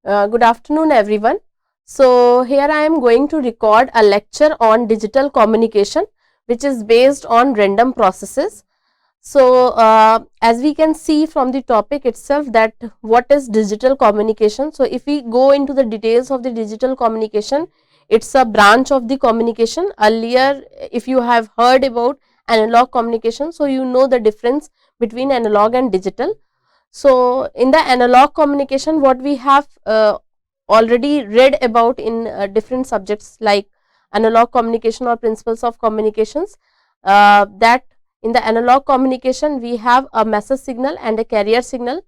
Good afternoon, everyone. So, here I am going to record a lecture on digital communication, which is based on random processes. So, as we can see from the topic itself, that what is digital communication. So, if we go into the details of the digital communication, it's a branch of the communication. Earlier, if you have heard about analog communication, so you know the difference between analog and digital. So, in the analog communication, what we have already read about in different subjects like analog communication or principles of communications, that in the analog communication we have a message signal and a carrier signal,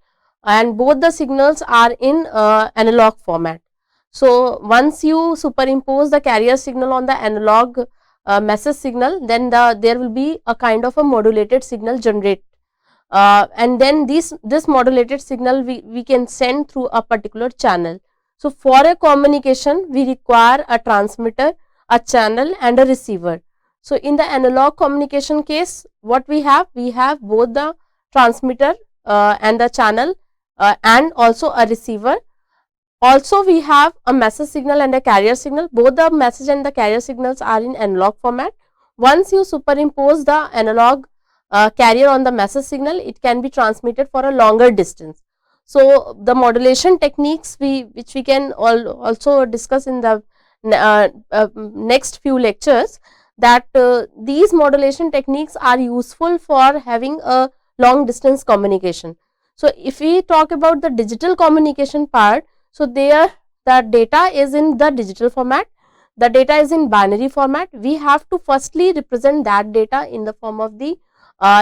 and both the signals are in analog format. So, once you superimpose the carrier signal on the analog message signal, then there will be a kind of a modulated signal generate, and then this modulated signal we can send through a particular channel. So, for a communication we require a transmitter, a channel and a receiver. So, in the analog communication case, what we have both the transmitter and the channel and also a receiver. Also, we have a message signal and a carrier signal. Both the message and the carrier signals are in analog format. Once you superimpose the analog carrier on the message signal, it can be transmitted for a longer distance. So, the modulation techniques which we can also discuss in the next few lectures, that these modulation techniques are useful for having a long distance communication. So, if we talk about the digital communication part, so there the data is in the digital format, the data is in binary format. We have to firstly represent that data in the form of the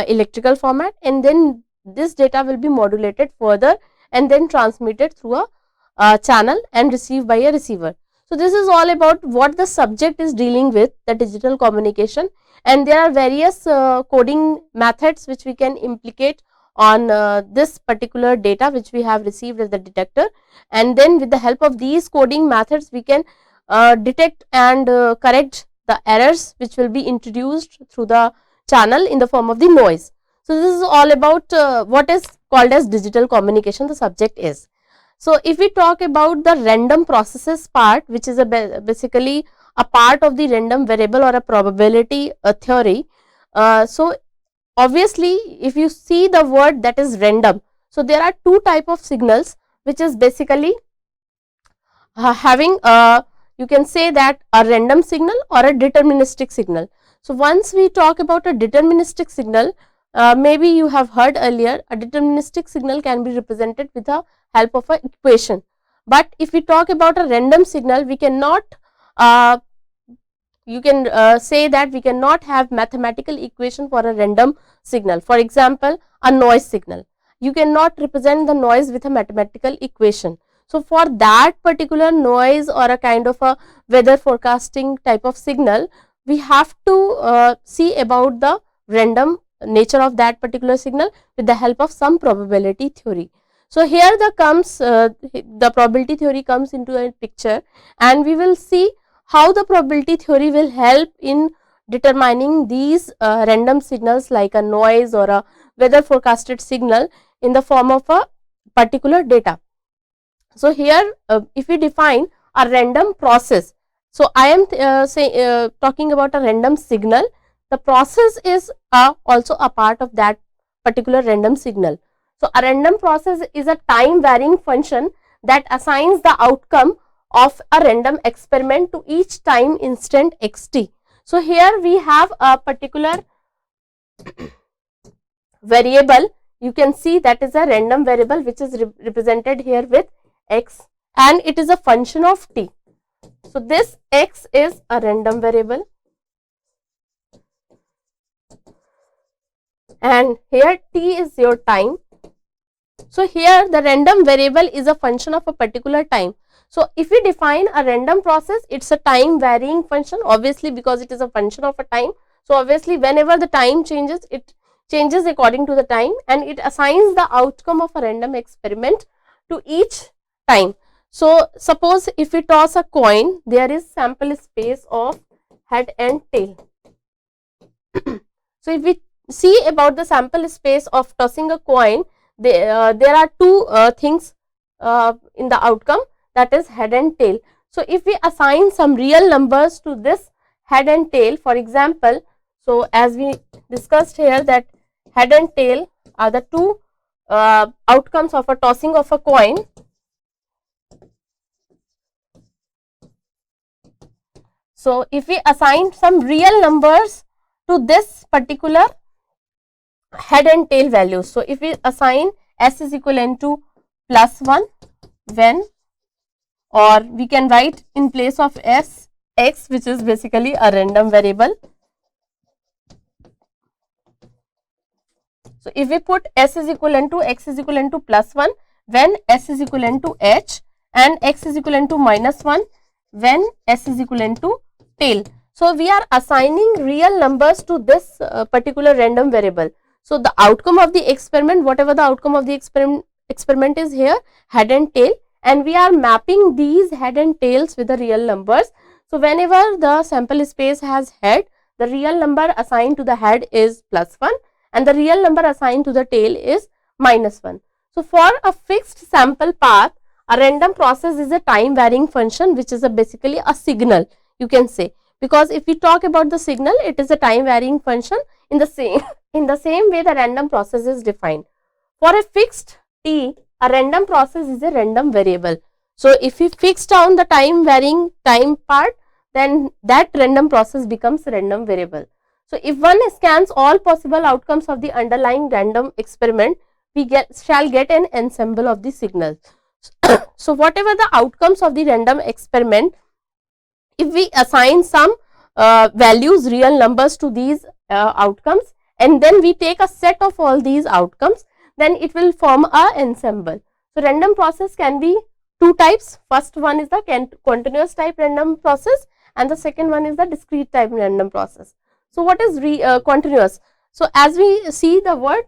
electrical format, and then this data will be modulated further and then transmitted through a channel and received by a receiver. So, this is all about what the subject is dealing with, the digital communication, and there are various coding methods which we can implicate on this particular data which we have received as the detector, and then with the help of these coding methods we can detect and correct the errors which will be introduced through the channel in the form of the noise. So, this is all about what is called as digital communication, the subject is. So, if we talk about the random processes part, which is basically a part of the random variable or a probability theory. So, obviously, if you see the word that is random, so there are two type of signals which is basically having a, you can say that a random signal or a deterministic signal. So, once we talk about a deterministic signal, maybe you have heard earlier, a deterministic signal can be represented with the help of an equation. But if we talk about a random signal, we cannot you can say that we cannot have mathematical equation for a random signal. For example, a noise signal, you cannot represent the noise with a mathematical equation. So, for that particular noise or a kind of a weather forecasting type of signal, we have to see about the random nature of that particular signal with the help of some probability theory. So, here the probability theory comes into a picture, and we will see how the probability theory will help in determining these random signals like a noise or a weather forecasted signal in the form of a particular data. So, here if we define a random process, so I am talking about a random signal, the process is also a part of that particular random signal. So, a random process is a time varying function that assigns the outcome of a random experiment to each time instant xt. So, here we have a particular variable, you can see that is a random variable which is represented here with x, and it is a function of t. So, this x is a random variable, and here t is your time. So, here the random variable is a function of a particular time. So, if we define a random process, it is a time varying function, obviously because it is a function of a time. So, obviously whenever the time changes, it changes according to the time, and it assigns the outcome of a random experiment to each time. So, suppose if we toss a coin, there is sample space of head and tail. So, if we see about the sample space of tossing a coin, there are two things in the outcome. that is head and tail. So if we assign some real numbers to this head and tail, for example, so as we discussed here that head and tail are the two outcomes of a tossing of a coin. So if we assign some real numbers to this particular head and tail values, so if we assign s is equivalent to +1 when, or we can write in place of s x, which is basically a random variable. So if we put s is equivalent to x is equivalent to +1 when s is equivalent to h, and x is equivalent to -1 when s is equivalent to tail. So we are assigning real numbers to this particular random variable. So the outcome of the experiment, whatever the outcome of the experiment is here, head and tail, and we are mapping these head and tails with the real numbers. So whenever the sample space has head, the real number assigned to the head is +1 and the real number assigned to the tail is -1. So for a fixed sample path, a random process is a time varying function, which is basically a signal, you can say, because if we talk about the signal, it is a time varying function. In the same way the random process is defined. For a fixed t, a random process is a random variable. So if we fix down the time varying time part, then that random process becomes random variable. So if one scans all possible outcomes of the underlying random experiment, we shall get an ensemble of the signals. So whatever the outcomes of the random experiment, if we assign some values, real numbers to these outcomes, and then we take a set of all these outcomes, then it will form a ensemble. So random process can be two types. First one is the continuous type random process, and the second one is the discrete type random process. So what is continuous? So as we see the word,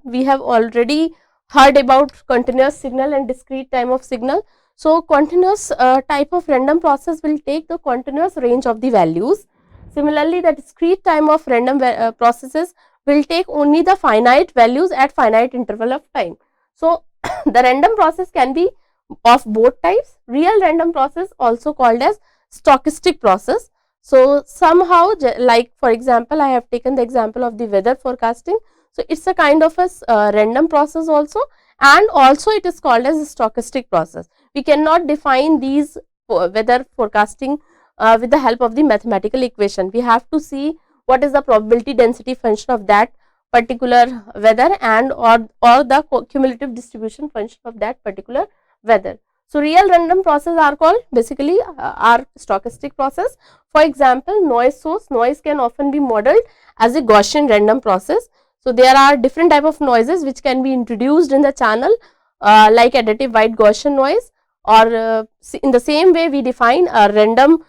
we have already heard about continuous signal and discrete time of signal. So continuous type of random process will take the continuous range of the values. Similarly, the discrete time of random processes will take only the finite values at finite interval of time. So the random process can be of both types. Real random process, also called as stochastic process. So somehow, like for example, I have taken the example of the weather forecasting. So it's a kind of a random process also, and also it is called as a stochastic process. We cannot define these weather forecasting with the help of the mathematical equation. We have to see what is the probability density function of that particular weather, and or the cumulative distribution function of that particular weather. So real random process are called basically are stochastic process. For example, noise source. Noise can often be modeled as a Gaussian random process. So there are different type of noises which can be introduced in the channel, like additive white Gaussian noise, or in the same way we define a random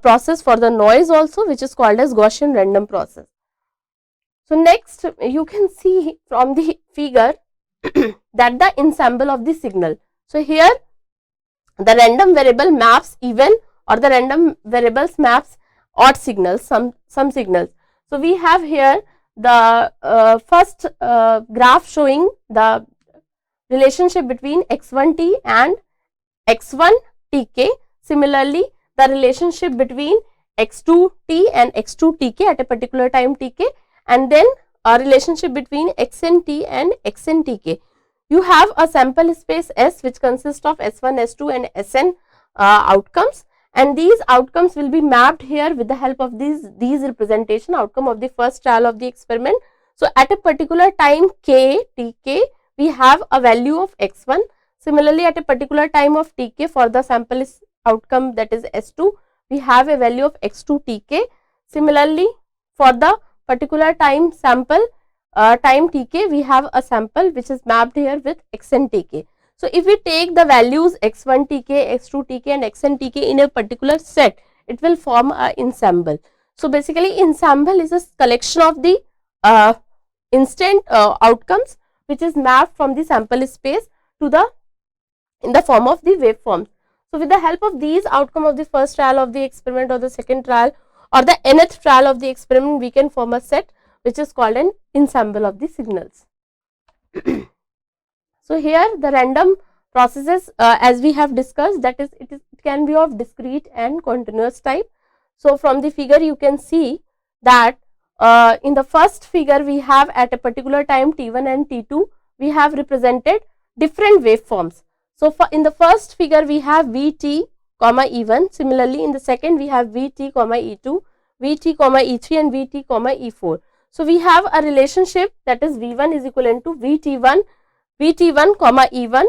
process for the noise also, which is called as Gaussian random process. So next you can see from the figure that the ensemble of the signal. So here the random variable maps even, or the random variables maps odd signals, some signals. So we have here the first graph showing the relationship between x1t and x1tk. Similarly, the relationship between x2t and x2tk at a particular time tk, and then a relationship between xnt and xntk. You have a sample space S which consists of S1, S2 and Sn outcomes, and these outcomes will be mapped here with the help of these representation outcome of the first trial of the experiment. So at a particular time k, tk, we have a value of x1. Similarly, at a particular time of tk for the sample outcome, that is S2, we have a value of x2 tk. Similarly, for the particular time sample time tk, we have a sample which is mapped here with xn tk. So if we take the values x1 tk, x2 tk and xn tk in a particular set, it will form a ensemble. So basically ensemble is a collection of the instant outcomes which is mapped from the sample space to the in the form of the waveforms. So with the help of these outcome of the first trial of the experiment, or the second trial, or the nth trial of the experiment, we can form a set which is called an ensemble of the signals. So here the random processes, as we have discussed, that is it can be of discrete and continuous type. So from the figure you can see that in the first figure we have at a particular time T1 and T2 we have represented different waveforms. So for in the first figure we have Vt comma E1, similarly in the second we have Vt comma E2, Vt comma E3 and Vt comma E4. So we have a relationship, that is V1 is equivalent to Vt1 comma E1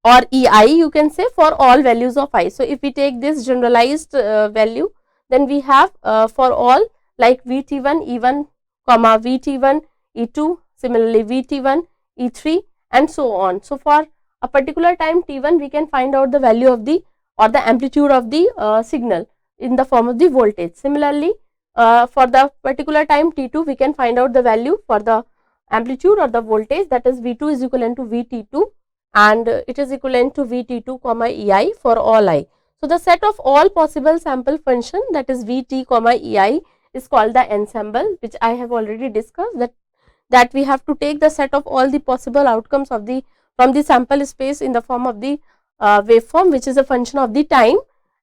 or Ei, you can say, for all values of I. So if we take this generalized value, then we have for all like Vt1 E1 comma Vt1 E2, similarly Vt1 E3 and so on. So for a particular time T1 we can find out the value of the or the amplitude of the signal in the form of the voltage. Similarly, for the particular time T2 we can find out the value for the amplitude or the voltage, that is V2 is equivalent to Vt2 and it is equivalent to Vt2 comma Ei for all I. So the set of all possible sample function, that is Vt comma Ei, is called the ensemble, which I have already discussed, that we have to take the set of all the possible outcomes of the from the sample space in the form of the waveform, which is a function of the time,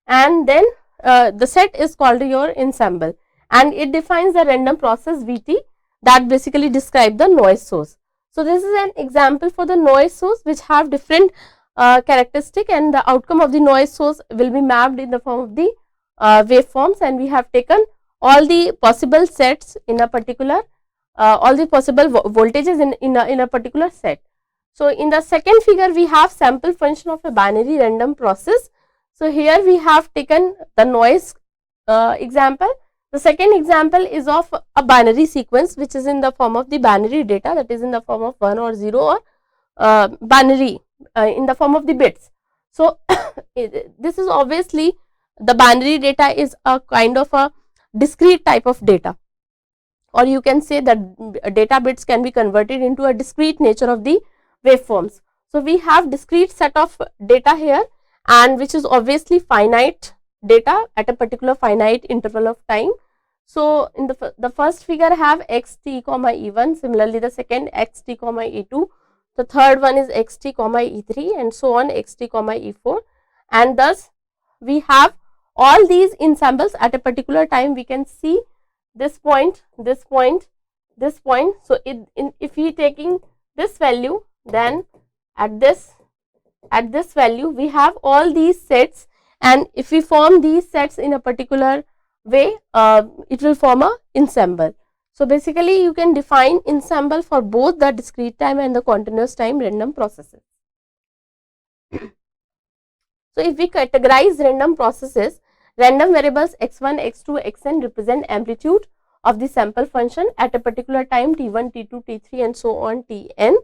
and then the set is called your ensemble, and it defines the random process Vt that basically describe the noise source. So this is an example for the noise source which have different characteristic, and the outcome of the noise source will be mapped in the form of the waveforms, and we have taken all the possible sets in a particular all the possible voltages in a particular set. So in the second figure we have sample function of a binary random process. So here we have taken the noise example. The second example is of a binary sequence which is in the form of the binary data, that is in the form of 1 or 0 or binary in the form of the bits. So this is obviously the binary data is a kind of a discrete type of data, or you can say that data bits can be converted into a discrete nature of the waveforms. So we have discrete set of data here, and which is obviously finite data at a particular finite interval of time. So in the first figure have xt comma E1, similarly the second xt comma E2, the third one is xt comma E3 and so on xt comma E4, and thus we have all these ensembles at a particular time. We can see this point, this point, this point. So if we taking this value, then at this value we have all these sets, and if we form these sets in a particular way, it will form a ensemble. So basically you can define ensemble for both the discrete time and the continuous time random processes. So if we categorize random processes, random variables x1, x2, xn represent amplitude of the sample function at a particular time t1, t2, t3 and so on tn.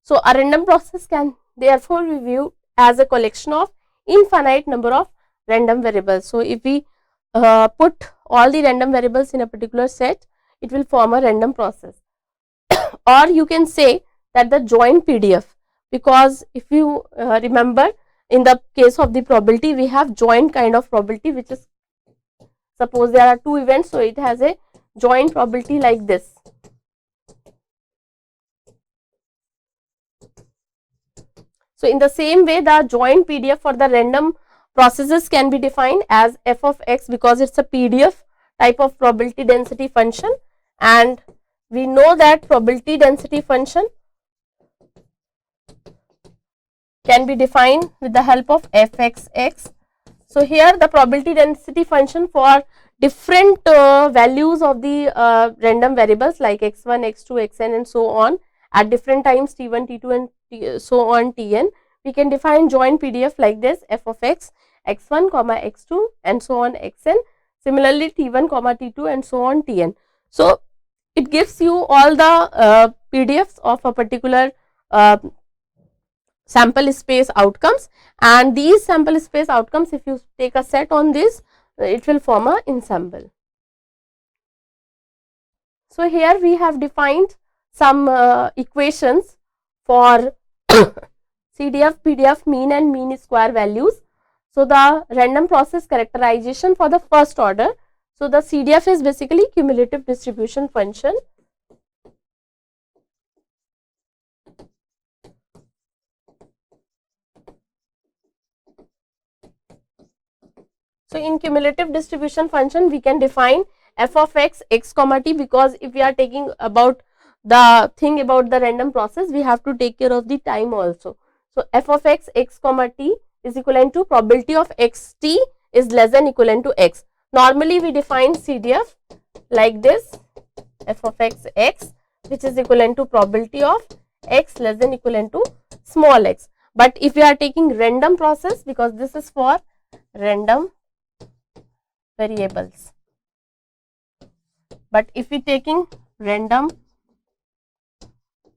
So a random process can therefore be viewed as a collection of infinite number of random variables. So if we put all the random variables in a particular set, it will form a random process. Or you can say that the joint PDF, because if you remember, in the case of the probability we have joint kind of probability, which is, suppose there are two events, so it has a joint probability like this. So in the same way, the joint PDF for the random processes can be defined as f of x, because it's a PDF type of probability density function, and we know that probability density function can be defined with the help of fxx. So here the probability density function for different values of the random variables like x1, x2, xn and so on at different times t1, t2 and so on tn, we can define joint PDF like this: f of x, x1 comma x2 and so on xn, similarly t1 comma t2 and so on tn. So it gives you all the PDFs of a particular sample space outcomes, and these sample space outcomes, if you take a set on this, it will form a ensemble. So here we have defined some equations for CDF, PDF, mean and mean square values. So the random process characterization for the first order. So the CDF is basically cumulative distribution function. So in cumulative distribution function we can define f of x, x comma t, because if we are taking about the thing about the random process, we have to take care of the time also. So f of x, x comma t is equivalent to probability of x t is less than equivalent to x. Normally we define CDF like this, f of x, x, which is equivalent to probability of x less than equivalent to small x. But if we are taking random process, because this is for random variables, but if we taking random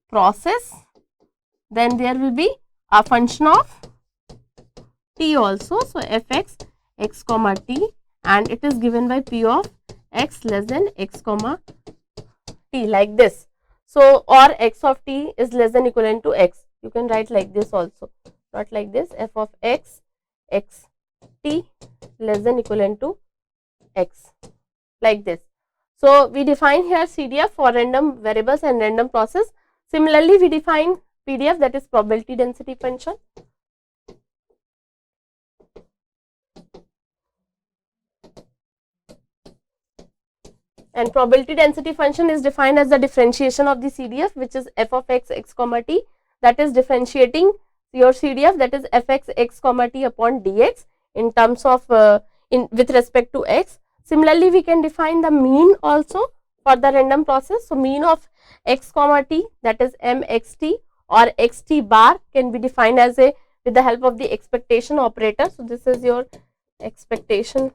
process, then there will be a function of t also. So fx, x comma t, and it is given by p of x less than x comma t, like this. So or x of t is less than equivalent to x. You can write like this also, not like this, f of x, x t less than equivalent to x, like this. So we define here CDF for random variables and random process. Similarly, we define PDF, that is probability density function. And probability density function is defined as the differentiation of the CDF, which is f of x, x comma t, that is differentiating your CDF, that is fx, x comma t upon dx in terms of with respect to x. Similarly, we can define the mean also for the random process. So mean of x comma t, that is mxt or xt bar, can be defined as a with the help of the expectation operator. So this is your expectation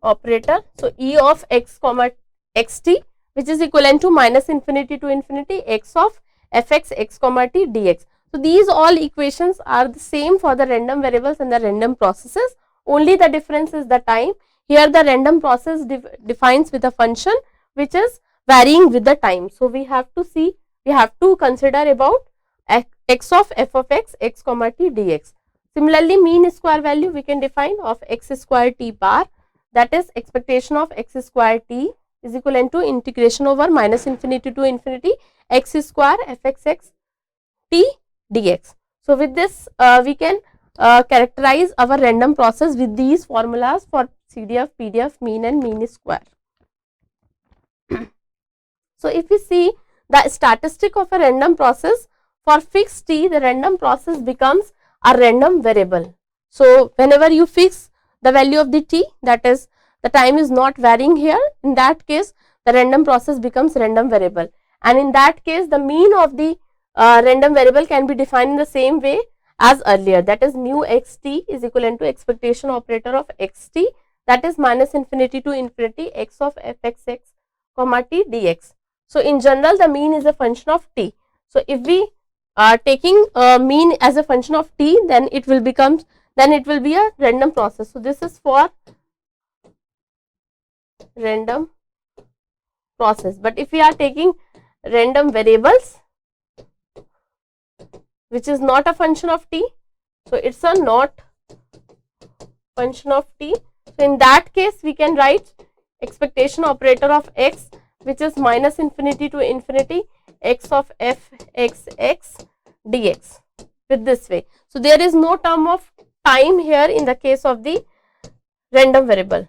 operator. So e of x comma xt, which is equivalent to minus infinity to infinity x of fx, x comma t dx. So these all equations are the same for the random variables and the random processes. Only the difference is the time. Here the random process defines with a function which is varying with the time. So we have to see, we have to consider about x of f of x, x comma t dx. Similarly, mean square value we can define of x square t bar, that is expectation of x square t is equivalent to integration over minus infinity to infinity x square fx x t dx. So with this we can characterize our random process with these formulas for CDF, PDF, mean and mean square. So if we see the statistic of a random process, for fixed t, the random process becomes a random variable. So whenever you fix the value of the t, that is the time is not varying here, in that case the random process becomes random variable, and in that case the mean of the random variable can be defined in the same way as earlier, that is mu xt is equivalent to expectation operator of xt, that is minus infinity to infinity x of fxx comma t dx. So in general the mean is a function of t. So if we are taking mean as a function of t, then it will be a random process. So this is for random process. But if we are taking random variables which is not a function of t, so it's a not function of t. So in that case we can write expectation operator of x, which is minus infinity to infinity x of fxx dx, with this way. So there is no term of time here in the case of the random variable.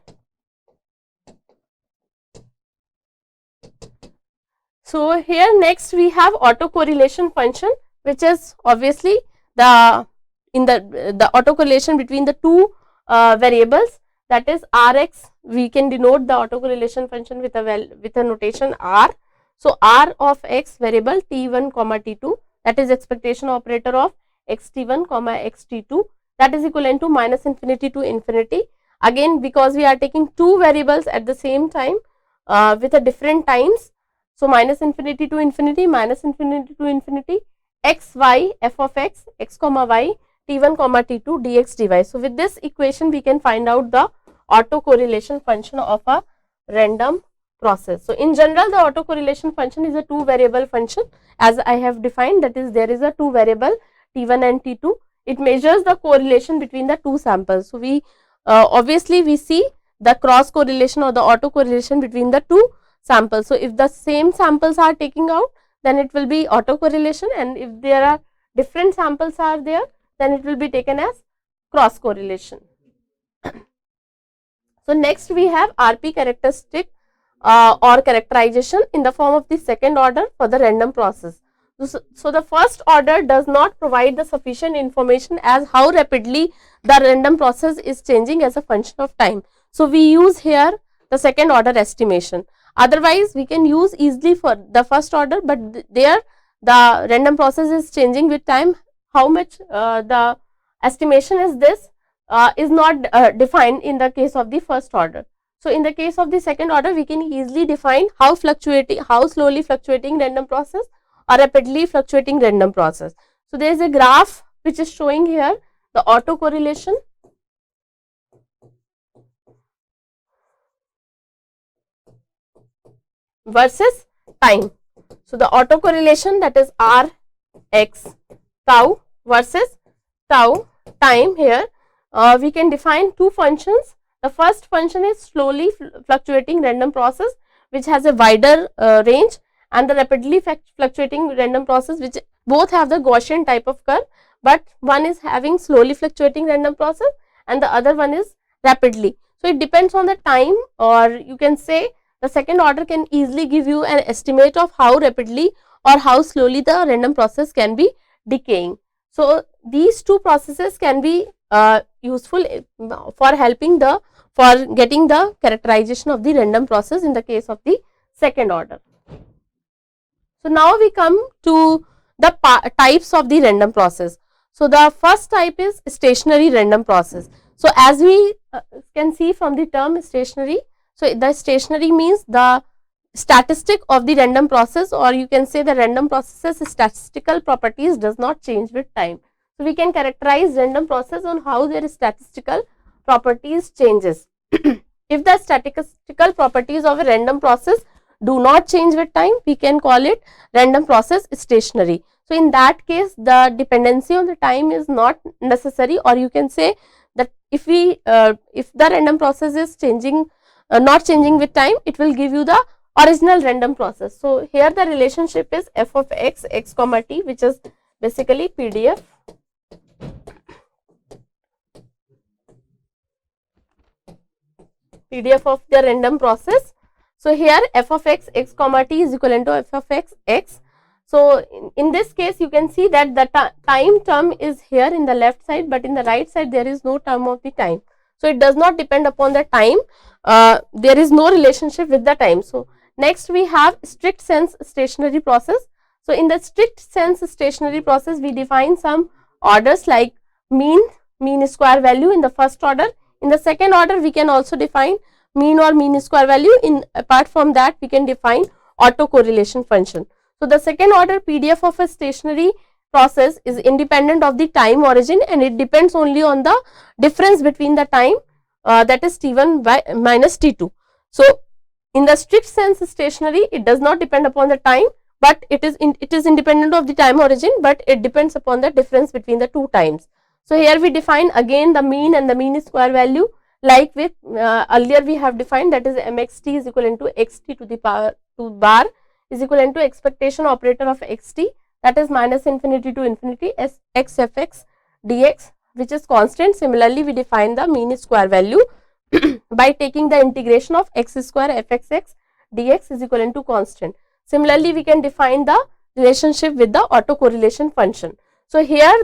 So here next we have autocorrelation function, which is obviously the autocorrelation between the two variables, that is Rx. We can denote the autocorrelation function with a notation R. So R of x variable t1 comma t2, that is expectation operator of xt1 comma xt2, that is equivalent to minus infinity to infinity. Again, because we are taking two variables at the same time with a different times, so minus infinity to infinity, minus infinity to infinity, x y f of x, x comma y, t1 comma t2 dx dy. So with this equation we can find out the autocorrelation function of a random process. So in general the autocorrelation function is a two variable function, as I have defined, that is there is a two variable t1 and t2. It measures the correlation between the two samples. So we obviously we see the cross correlation or the autocorrelation between the two samples. So if the same samples are taking out, then it will be autocorrelation, and if there are different samples are there, then it will be taken as cross correlation. So next we have RP characteristic or characterization in the form of the second order for the random process. So the first order does not provide the sufficient information as how rapidly the random process is changing as a function of time. So we use here the second order estimation. Otherwise we can use easily for the first order, but there the random process is changing with time. How much the estimation is this is not defined in the case of the first order. So in the case of the second order, we can easily define how slowly fluctuating random process or rapidly fluctuating random process. So there is a graph which is showing here the autocorrelation versus time. So the autocorrelation, that is R x tau versus tau time. Here we can define two functions. The first function is slowly fluctuating random process which has a wider range, and the rapidly fluctuating random process which both have the Gaussian type of curve, but one is having slowly fluctuating random process and the other one is rapidly. So it depends on the time, or you can say the second order can easily give you an estimate of how rapidly or how slowly the random process can be decaying. So these two processes can be useful for getting the characterization of the random process in the case of the second order. So now we come to the types of the random process. So the first type is stationary random process. So as we can see from the term stationary, so the stationary means the statistic of the random process, or you can say the random processes statistical properties does not change with time. So we can characterize random process on how their statistical properties changes. If the statistical properties of a random process do not change with time, we can call it random process stationary. So in that case, the dependency on the time is not necessary, or you can say that if the random process is changing not changing with time, it will give you the original random process. So here the relationship is f of x comma t, which is basically PDF of the random process. So here f of x comma t is equivalent to f of x. So in this case you can see that the time term is here in the left side, but in the right side there is no term of the time. So it does not depend upon the time, there is no relationship with the time. So next we have strict sense stationary process. So in the strict sense stationary process, we define some orders like mean square value in the first order. In the second order, we can also define mean or mean square value. Apart from that, we can define autocorrelation function. So the second order PDF of a stationary process is independent of the time origin, and it depends only on the difference between the time, that is T1 by minus T2. So in the strict sense stationary, it does not depend upon the time, but it is independent of the time origin, but it depends upon the difference between the two times. So here we define again the mean and the mean square value, like with earlier we have defined, that is mxt is equivalent to xt to the power 2 bar is equivalent to expectation operator of xt, that is minus infinity to infinity s x f x dx, which is constant. Similarly, we define the mean square value by taking the integration of x square f x x dx is equivalent to constant. Similarly, we can define the relationship with the autocorrelation function. So here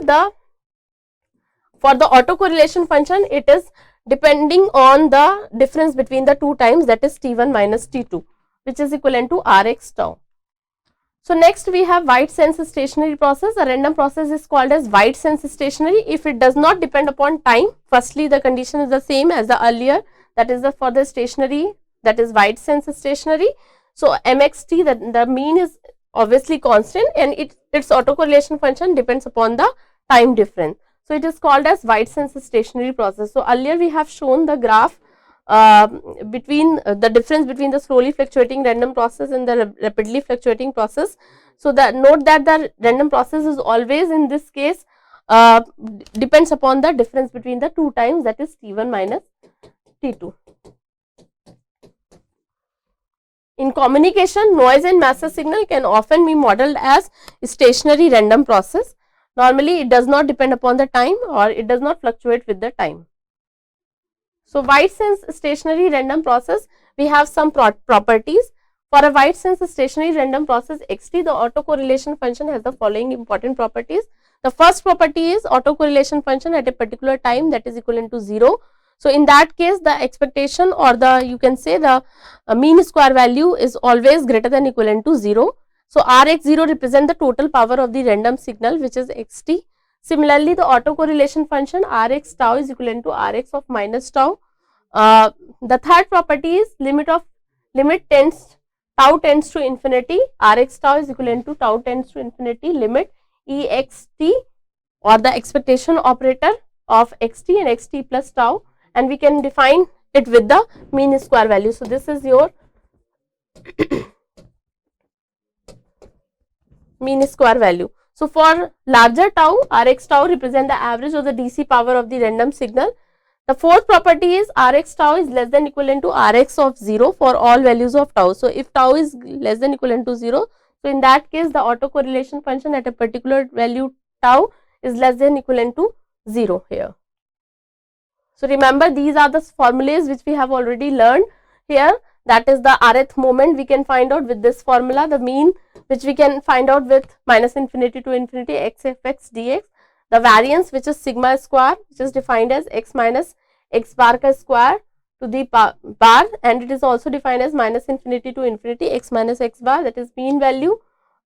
for the autocorrelation function, it is depending on the difference between the two times, that is T1 minus T2, which is equivalent to Rx tau. So next we have wide sense stationary process. A random process is called as wide sense stationary if it does not depend upon time. Firstly, the condition is the same as the earlier, that is for the stationary, that is wide sense stationary. So mxt, the mean is obviously constant, and its autocorrelation function depends upon the time difference. So it is called as wide sense stationary process. So earlier we have shown the graph between the difference between the slowly fluctuating random process and the rapidly fluctuating process. So that note that the random process is always in this case depends upon the difference between the two times, that is T1 minus T2. In communication, noise and massive signal can often be modeled as stationary random process, Normally it does not depend upon the time or it does not fluctuate with the time. So, wide sense stationary random process, we have some properties. For a wide sense stationary random process xt, the autocorrelation function has the following important properties. The first property is autocorrelation function at a particular time that is equivalent to 0. So, in that case the expectation or the you can say the mean square value is always greater than equivalent to 0. So, Rx0 represent the total power of the random signal which is xt. Similarly, the autocorrelation function Rx tau is equivalent to Rx of minus tau. The third property is limit tau tends to infinity, Rx tau is equivalent to tau tends to infinity limit Ext or the expectation operator of xt and xt plus tau, and we can define it with the mean square value. So, this is your mean square value. So, for larger tau, Rx tau represent the average of the DC power of the random signal. The fourth property is Rx tau is less than equivalent to Rx of 0 for all values of tau. So, if tau is less than equivalent to 0, so in that case the autocorrelation function at a particular value tau is less than equivalent to 0 here. So, remember these are the formulas which we have already learned here, that is the Rth moment we can find out with this formula, the mean which we can find out with minus infinity to infinity x f x dx, the variance which is sigma square which is defined as x minus x bar ka square to the bar, and it is also defined as minus infinity to infinity x minus x bar, that is mean value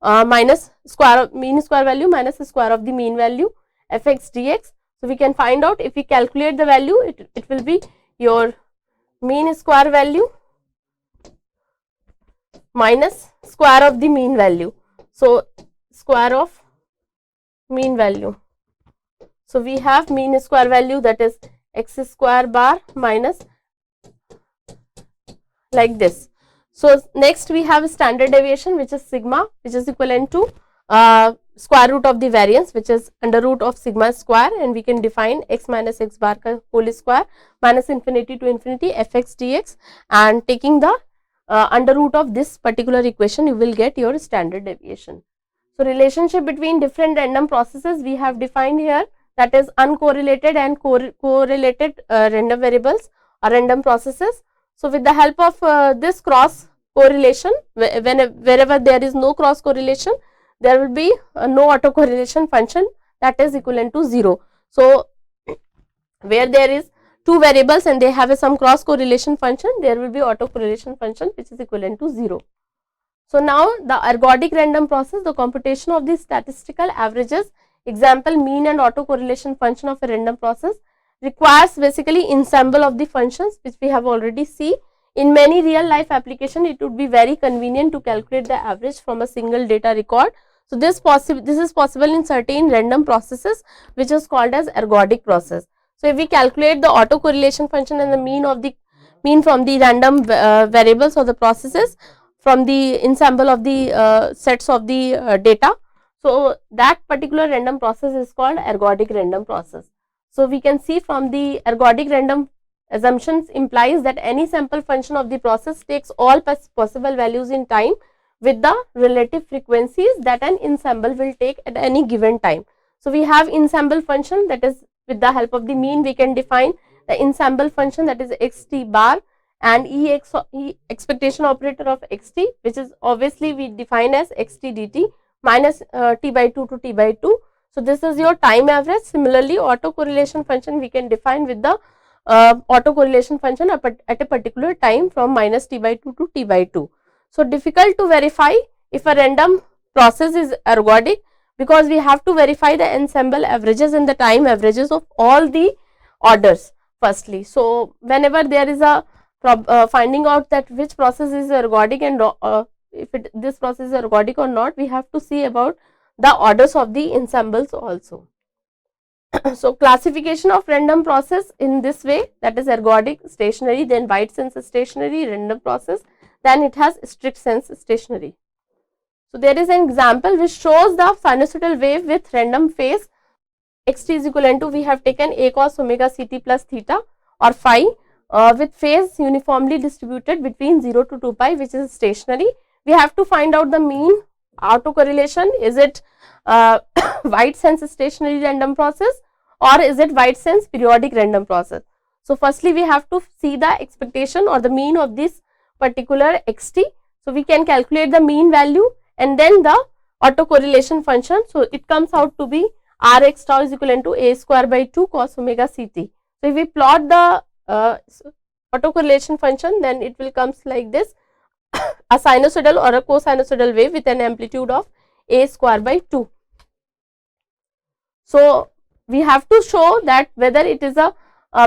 minus square of mean square value minus the square of the mean value f x dx. So, we can find out if we calculate the value, it will be your mean square value minus square of the mean value. So, square of mean value. So, we have mean square value, that is x square bar minus like this. So, next we have standard deviation which is sigma, which is equivalent to square root of the variance which is under root of sigma square, and we can define x minus x bar ka whole square minus infinity to infinity f x dx, and taking the under root of this particular equation you will get your standard deviation. So, relationship between different random processes we have defined here, that is uncorrelated and correlated random variables or random processes. So, with the help of this cross correlation, wherever there is no cross correlation, there will be no autocorrelation function that is equivalent to 0. So, where there is two variables and they have some cross correlation function, there will be autocorrelation function which is equivalent to 0. So, now the ergodic random process, the computation of the statistical averages, example mean and autocorrelation function of a random process requires basically ensemble of the functions which we have already seen. In many real life application, it would be very convenient to calculate the average from a single data record. So, this is possible in certain random processes which is called as ergodic process. So, if we calculate the autocorrelation function and the mean from the random variables or the processes from the ensemble of the sets of the data, so that particular random process is called ergodic random process. So, we can see from the ergodic random assumptions implies that any sample function of the process takes all possible values in time with the relative frequencies that an ensemble will take at any given time. So, we have ensemble function, that is with the help of the mean we can define the ensemble function, that is xt bar, and expectation operator of xt which is obviously we define as xt dt minus t by 2 to t by 2. So, this is your time average. Similarly, autocorrelation function we can define with the autocorrelation function at a particular time from minus t by 2 to t by 2. So, difficult to verify if a random process is ergodic, because we have to verify the ensemble averages and the time averages of all the orders firstly. So, whenever there is a finding out that which process is ergodic and if this process is ergodic or not, we have to see about the orders of the ensembles also. So, classification of random process in this way, that is ergodic, stationary, then wide sense stationary, random process, then it has strict sense stationary. So, there is an example which shows the sinusoidal wave with random phase xt is equivalent to, we have taken a cos omega ct plus theta or phi with phase uniformly distributed between 0 to 2 pi which is stationary. We have to find out the mean autocorrelation, is it wide sense stationary random process, or is it wide sense periodic random process? So firstly we have to see the expectation or the mean of this particular xt. So we can calculate the mean value and then the autocorrelation function. So it comes out to be Rx tau is equivalent to a square by 2 cos omega ct. So if we plot the autocorrelation function, then it will comes like this, a sinusoidal or a cosinusoidal wave with an amplitude of a square by 2. So we have to show that whether it is a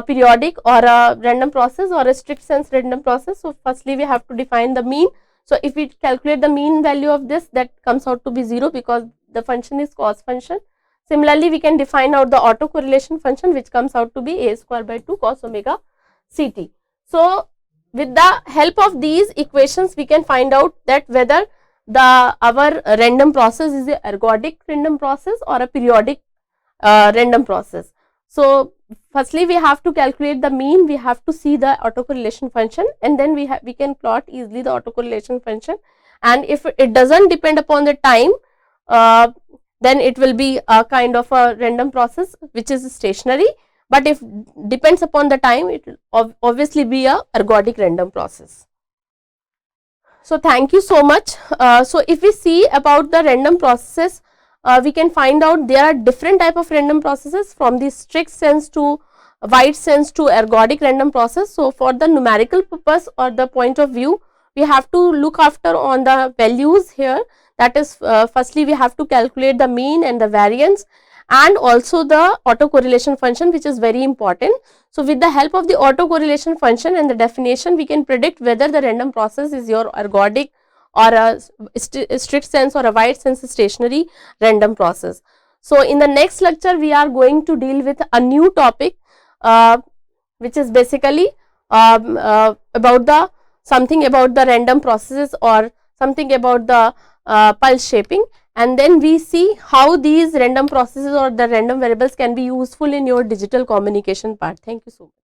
periodic or a random process or a strict sense random process. So firstly we have to define the mean. So if we calculate the mean value of this, that comes out to be 0 because the function is cos function. Similarly we can define out the autocorrelation function, which comes out to be a square by 2 cos omega ct. So with the help of these equations we can find out that whether our random process is a ergodic random process or a periodic random process. So firstly we have to calculate the mean, we have to see the autocorrelation function, and then we can plot easily the autocorrelation function. And if it does not depend upon the time, then it will be a kind of a random process which is stationary, but if depends upon the time, it will obviously be a ergodic random process. So thank you so much. So if we see about the random processes, we can find out there are different type of random processes, from the strict sense to wide sense to ergodic random process. So for the numerical purpose or the point of view, we have to look after on the values here. That is, firstly we have to calculate the mean and the variance, and also the autocorrelation function, which is very important. So with the help of the autocorrelation function and the definition, we can predict whether the random process is your ergodic or a strict sense or a wide sense stationary random process. So in the next lecture we are going to deal with a new topic, which is basically about the something about the random processes or something about the pulse shaping, and then we see how these random processes or the random variables can be useful in your digital communication part. Thank you so much.